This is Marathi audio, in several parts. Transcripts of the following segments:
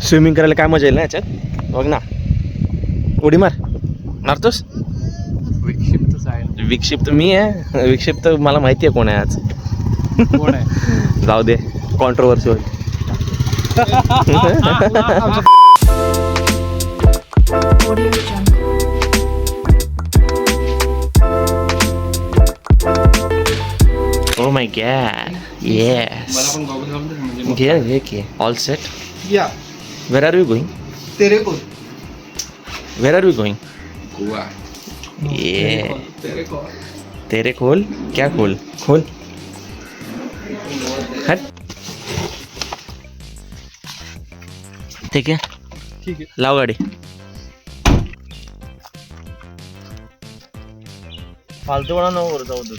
स्विमिंग करायला काय मजा येईल ना याच्यात. बघ ना, उडी मारतोस. विक्षिप्तच आहे. विक्षिप्त मी आहे. विक्षिप्त मला माहिती आहे कोण आहे आज. कोण आहे? जाऊ दे, कॉन्ट्रोवर्सी होईल. Oh my god. Yes. मला पण गॉगल घालून दे म्हणजे मग. घे की. All set. या Where are we going? तेरे को Where are we going? Goa. Yeah. तेरे को तेरे खोल. क्या खोल? खोल. हट. ठीक है. ठीक आहे. लाव गाडी. फालतू वाला नको जाऊ दे.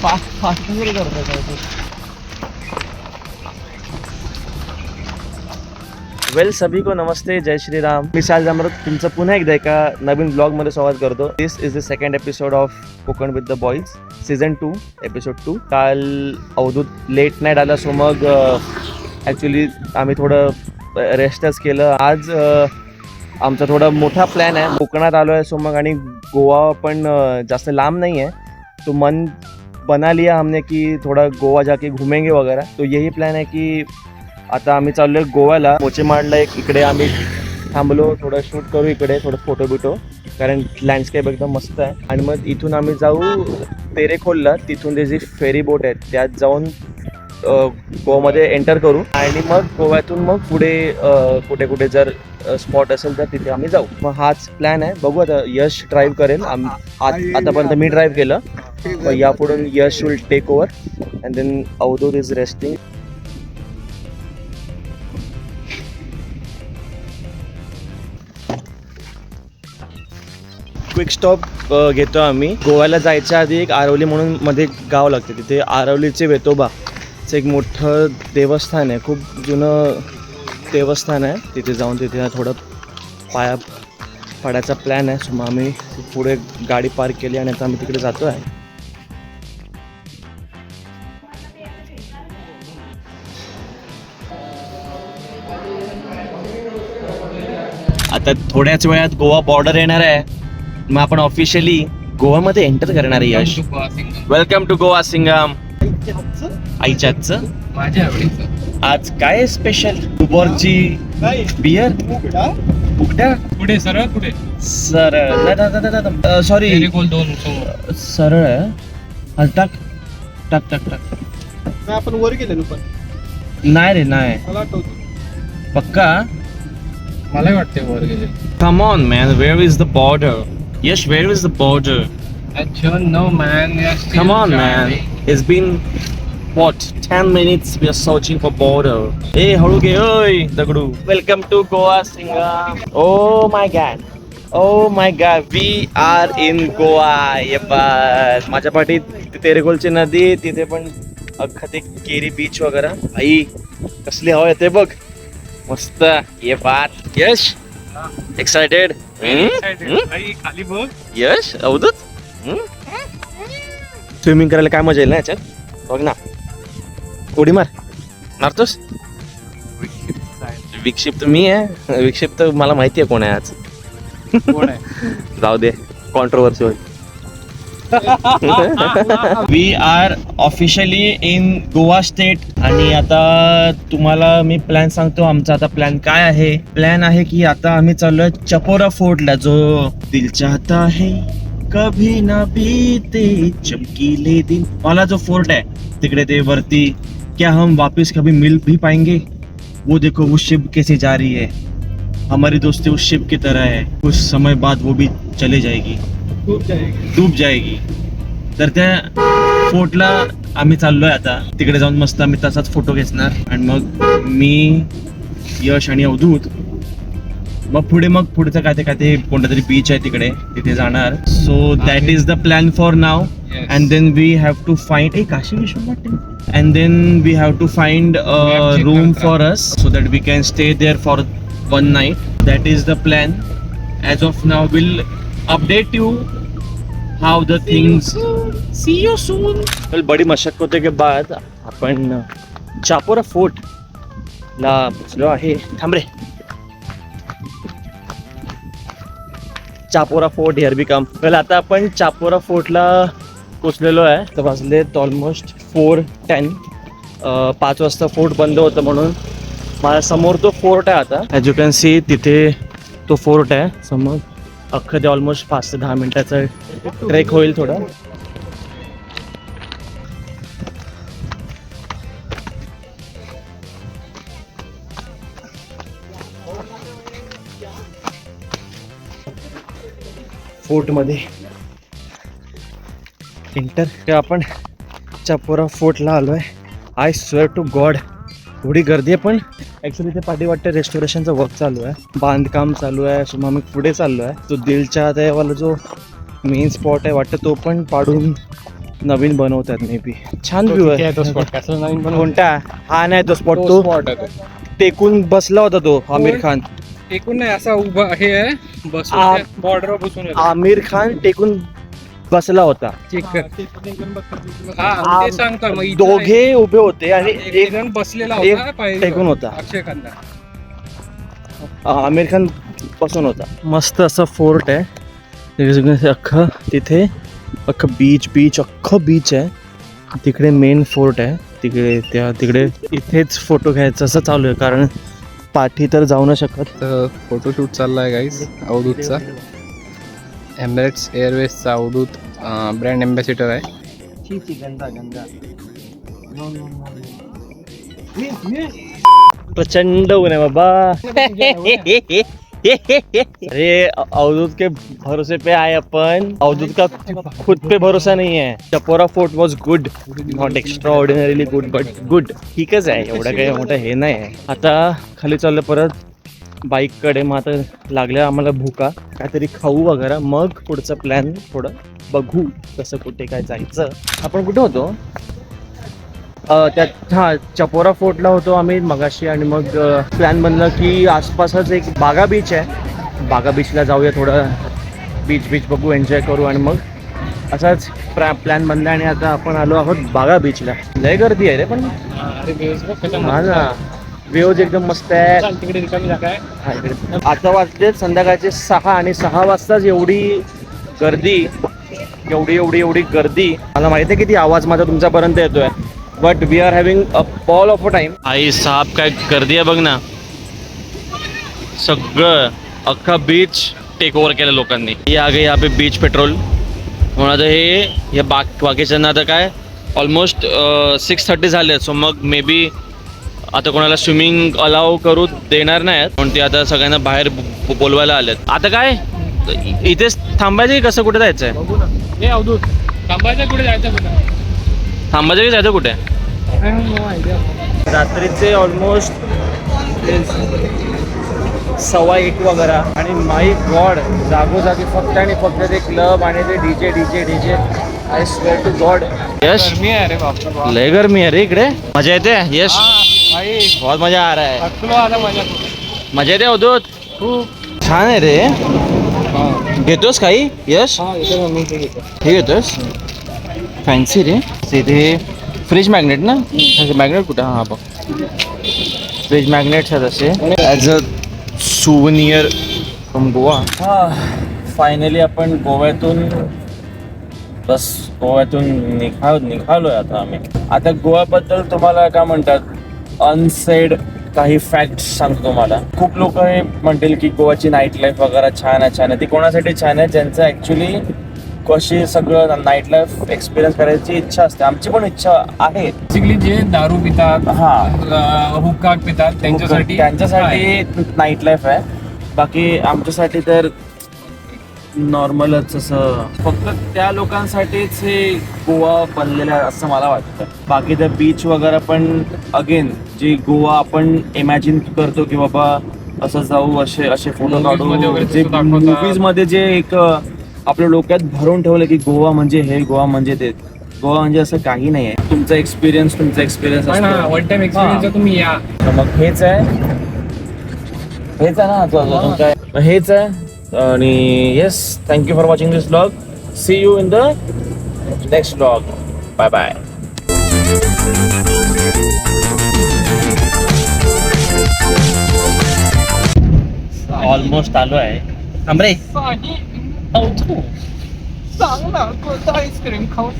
फास्ट वगैरे करताय काय ते? वेल सभी को नमस्ते, जय श्री राम. मी साल जामरत तुमचं पुन्हा एकदा एका नवीन ब्लॉगमध्ये स्वागत करतो. This is the second episode of Konkan with the boys season 2 episode 2. काल अवधूत लेट नाईट आला, सो मग ॲक्च्युली आम्ही थोडं रेस्टच केलं. आज आमचा थोडा मोठा प्लॅन आहे. कोकणात आलो आहे, सो मग आणि गोवा पण जास्त लांब नहीं है, तो मन बना लिया हमने कि थोड़ा गोवा जाके घूमेंगे वगैरह. तो यही प्लॅन आहे की आता आम्ही चाललोय गोव्याला. मोचेमाडला एक इकडे आम्ही थांबलो, थोडं शूट करू इकडे, थोडं फोटो बिटो, कारण लँडस्केप एकदम मस्त आहे. आणि मग इथून आम्ही जाऊ तेरेखोलला. तिथून त्याची फेरी बोट आहे, त्यात जाऊन गोव्यामध्ये एंटर करू आणि मग गोव्यातून मग पुढे कुठे कुठे जर स्पॉट असेल तर तिथे आम्ही जाऊ. मग हाच प्लॅन आहे. बघू आता, यश ड्राईव्ह करेल. आतापर्यंत मी ड्राईव्ह केलं, यापुढून Yash will take over and then Avdhoot is resting. Quick stop घेतो आम्ही. गोव्याला जायच्या आधी एक आरवली म्हणून मध्ये गाव लागते, तिथे आरवलीचे वेतोबाचं एक मोठं देवस्थान आहे, खूप जुनं देवस्थान आहे. तिथे जाऊन तिथे थोडं पाया पडायचा प्लॅन आहे. सो मग आम्ही पुढे गाडी पार्क केली आणि आता आम्ही तिकडे जातो आहे. आता थोड्याच वेळात गोवा बॉर्डर येणार आहे, मग आपण ऑफिशियली गोवामध्ये एंटर करणार आहे. यश, वेलकम टू गोवा सिंगम. आईच्या हातचं माझ्या आवडीचं. आज काय स्पेशल? दुबोरची बियर उघड्या पुढे सरळ पुढे. सरळ सॉरी, तेरेखोल 2 समोर. सरळ आहे. हा, टाक टाक टाक टाक. नाही, आपण वर गेलेलो पण नाही रे, नाही मला आठवतं. पक्का. मला वाटते वर गेले. Come on man, where is the border? Yes, where is the border? Actually no man. Come on man, it's been what 10 minutes we are searching for border. Hey, हळू घे ओय Dagdu. Welcome to Goa Singam. Oh my god, oh my god, we are in Goa. ये बस माझ्या पाठीत तेरेखोलची नदी, तिथे पण अख्खा ते केरी बीच वगैरे. भाई कसली हवा येते बघ, मस्त. ये बात. यश एक्साइटेड? खाली बघ. यश अवधूत स्विमिंग करायला काय मजा येईल ना याच्यात. बघ ना, उडी मारतोस. विक्षिप्तच आहे. विक्षिप्त मी आहे. विक्षिप्त मला माहिती आहे कोण आहे आज. कोण आहे? जाऊ दे, कॉन्ट्रोवर्सी होईल. We are officially in Goa state. आणि आता तुम्हाला मी प्लॅन सांगतो आमचा. आता प्लॅन काय आहे? प्लॅन आहे की आता आम्ही चाललोय चपोरा फोर्टला, जो दिल चाहता है कभी ना बीते चमकीले दिन वाला जो फोर्ट आहे तिकडे. ते वरती क्या हम वापस कभी मिल भी पाएंगे? वो देखो वो शिप कैसे जा रही है. हमारी दोस्ती उस शिप की तरह है, कुछ समय बाद वो भी चले जाएगी, डूब जाएगी. तर त्या फोर्टला आम्ही चाललोय आता. तिकडे जाऊन मस्त आम्ही तसाच फोटो घेणार आणि मग मी, यश आणि अवधूत मग पुढचं काय ते कोणतं तरी बीच आहे तिकडे, तिथे जाणार. So that is the plan for now. And then we have to find a Kashi Vishwanath temple. And then we have to find a room for us so that we can stay there for 1 night. That is the plan as of now. We'll update you how the things see you soon. बड़ी मशक्कतों के बाद आपण चापोरा फोर्ट ला पोचलो आहे. थांब रे. चापोरा फोर्ट हिअर बी कम. वेल आता आपण चापोरा फोर्टला पोचलेलो आहे. तर वाजलेत ऑलमोस्ट 4:10. 5 वाजता फोर्ट बंद होतं म्हणून माझ्या समोर तो फोर्ट आहे. आता ॲज यू कॅन सी तिथे तो फोर्ट आहे समोर. अख्खं ते ऑलमोस्ट 5 ते 10 मिनिटाचा ट्रेक होईल थोडा. फोर्टमध्ये एंटर ते आपण चापोरा फोर्टला आलो आहे. आय स्वेअर टू गॉड एवढी गर्दी आहे. पण ॲक्च्युली ते पाठी वाटतं रेस्टोरेशनचं वर्क चालू आहे, बांधकाम चालू आहे. सो मग पुढे चाललो आहे. तो दिलच्या त्यावाला जो मेन स्पॉट आहे वाटतं तो पण पाडून नवीन बनवतात मे बी. छान व्ह्यू आहे. कोणता? हा नाही तो स्पॉट. तो टेकून बसला होता तो आमिर खान. एकूण नाही असा उभा हे आहे बस बॉर्डर बसून आमिर खान टेकून बसला होता. चेक कर. हा ते सांगतोय मग इथं दोघे उभे होते आणि एक जण बसलेला एक होता पायरीवर. टेकून होता. अक्षय खन्ना. आमिर खान बसून होता. मस्त असं फोर्ट आहे. अख्खं तिथे अख्खं बीच अख्खं बीच आहे. तिकडे मेन फोर्ट आहे. तिकडे इथेच फोटो घ्यायचं असं चालू आहे कारण पाठी तर जाऊ न शकत. फोटोशूट चाललाय guys अवधूतचा. Emirates एअरवेजचा Avadhoot brand ambassador आहे. प्रचंड ऊन आहे बाबा. अरे अवधूत के भरोसे पे आए अपन. अवधूत का खुद पे भरोसा नहीं है. Chapora fort was good, not extra ordinarily good but good. ठीकच आहे. एवढं काही मोठं हे नाही आहे. आता खाली चाललं परत बाईककडे. मग आता लागल्या आम्हाला भूका, काहीतरी खाऊ वगैरे. मग पुढचा प्लॅन थोडं बघू कसं कुठे काय जायचं. आपण कुठे होतो? त्यात हां चापोरा फोर्टला होतो आम्ही मगाशी. आणि मग प्लॅन बनलं की आसपासच एक बागा बीच आहे, बागा बीचला जाऊया. थोडं बीच बघू, एन्जॉय करू. आणि मग असाच प्लॅन बनला आणि आता आपण आलो आहोत बागा बीचला. लय गर्दी आहे रे पण. हा ना, व्ह्यूज एकदम मस्त आहे. तिकडे रिकामी जागा आहे. आता वाजले संध्याकाळचे 6 आणि 6 वाजताच एवढी गर्दी, एवढी गर्दी. मला माहिती आहे किती आवाज माझा तुमच्यापर्यंत येतोय. But we are having a ball of a time. आई साहब काय गर्दी आहे बघ ना. सगळं अख्खा बीच टेक ओव्हर केलं लोकांनी. हे आ गए यहाँ पे बीच पेट्रोल. म्हणून हे बाकीच्यांना आता काय ऑलमोस्ट 6:30 झाले. सो मग मे बी आता कोणाला स्विमिंग अलाव करू देणार नाहीत पण ते आता सगळ्यांना बाहेर बोलवायला आलेत. आता काय इथेच थांबायचं की कसं कुठे जायचं आहे? बघू ना. हे अवधूत थांबायचं कुठे जायचं कुठे? थांबायचं की जायचं कुठे? रात्रीचे ऑलमोस्ट 1:15 वगैरे. आणि माय गॉड जागोजागी फक्त आणि फक्त ते क्लब आणि ते DJ. I swear to God. Yash गर्मी आहे रे बापरे. लय गर्मी आहे रे इकडे. मजा येते यश. भाई बहुत मजा आ रहा है. थकलो आता माझ्या. मजा येते अवधूत. खूप छान आहे रे. घेतोस काही यश? हे घेतोस? फॅन्सी रे. इथे फ्रीज मॅग्नेट ना. मॅग्नेट कुठं? हां बघ फ्रीज मॅग्नेट्स आहेत असे as a souvenir from Goa. Finally आपण गोव्यातून निघालोय आता आम्ही. आता गोव्याबद्दल तुम्हाला काय म्हणतात अनसेड काही फॅक्ट्स सांगतो तुम्हाला. खूप लोक हे म्हणतील की गोवाची नाईट लाईफ वगैरे छान आहे. ती कोणासाठी छान आहे? ज्यांचं ॲक्च्युली कशी सगळं नाईट लाईफ एक्सपिरियन्स करायची इच्छा असते. आमची पण इच्छा आहे. बेसिकली जे दारू पितात, हुक्का पितात त्यांच्यासाठी नाईट लाईफ आहे. बाकी आमच्यासाठी तर नॉर्मलच असं फक्त त्या लोकांसाठीच हे गोवा बनलेलं आहे असं मला वाटतं. बाकी तर बीच वगैरे पण अगेन जे गोवा आपण इमॅजिन करतो की बाबा असं जाऊ असे फोटो काढू. जे मूवीज मध्ये जे एक आपल्या डोक्यात भरून ठेवलं की गोवा म्हणजे हे, गोवा म्हणजे ते. गोवा म्हणजे असं काही नाही आहे. तुमचा एक्सपिरियन्स वन टाइम एक्सपिरियन्स तुम्ही या. मग हेच आहे ना. हेच आहे. आणि yes, thank you for watching this blog. See you in the next blog. Bye bye. Almost आलो आहे. थांबरे. चांगला आईस्क्रीम खाऊ